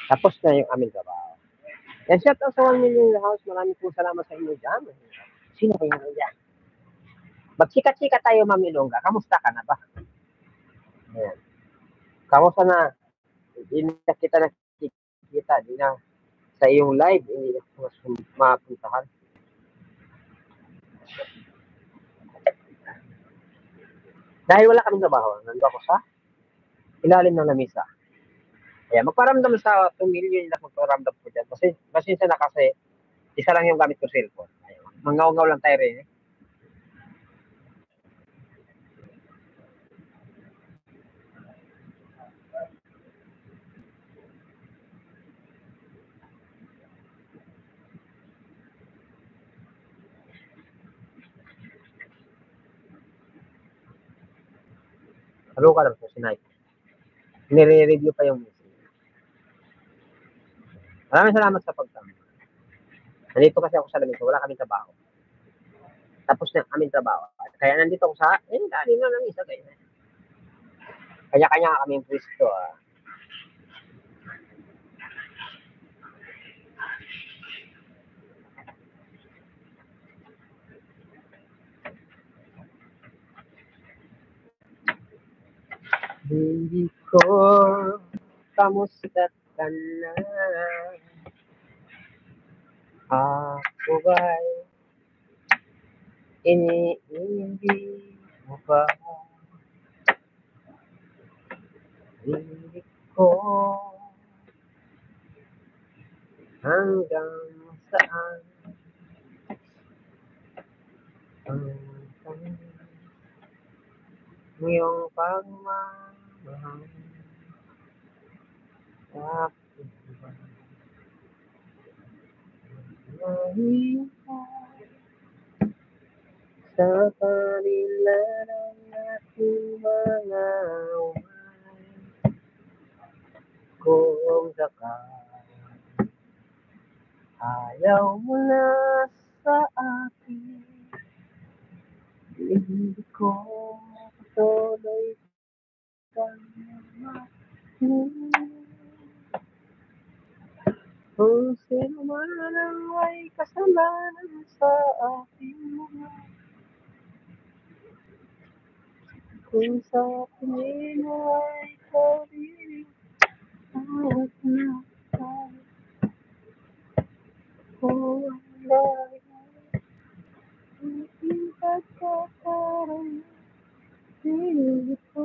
Tapos na yung aming trabaho. Yan, shout out sa 1 million house. Maraming po salamat sa inyo dyan. Sino ba yun dyan? Magchika-chika tayo, Ma'am Ilongga. Kamusta ka na ba? Ayan. Kamusta na? Hindi na kita nakikita. Hindi na sa iyong live. Hindi na mapuntahan. Dahil wala kaming trabaho. Nandun ako sa ilalim ng lamisa. Kaya magparamdam sa 2 million na magparamdam ko dyan. Kasi pasensya na kasi isa lang yung gamit ko cellphone. Mangaw-ngaw lang tayo rin. Ano ka lang po, sinay. Nire-review pa yung message. Maraming salamat sa pagtama. Nandito kasi ako sa lamisa. Wala kaming trabaho. Tapos na aming trabaho. Kaya nandito ako sa ilalim ng lamisa. Kanya-kanya kaming pwesto. Hindi ko kamusta ka na. Ako ba'y iniibig mo ba? Hindi ko hanggang saan ang iyong pagmamahal sa akin ba? Sa kanila ng aking mga umay, kung sakali ayaw mo na sa akin, hindi ko patuloy kang mahal. Kung sino man ang may kasalanan sa aking mga, kung sa tingin mo ay kabilang at na tayo, kung ang dahil aking pagkakaroon, hindi ko.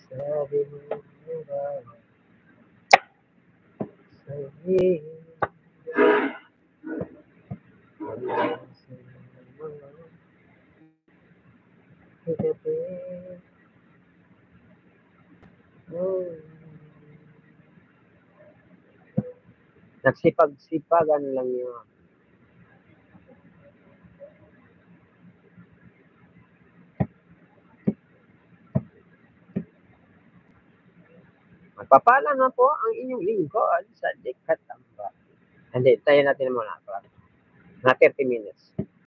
Sabi mo ba sabihin wala sa mga gabi, nagsipag-sipagan lang yun. Magpapala na po ang inyong lingkod sa Dikatamba. Hindi, tayo natin muna. Na 30 minutes.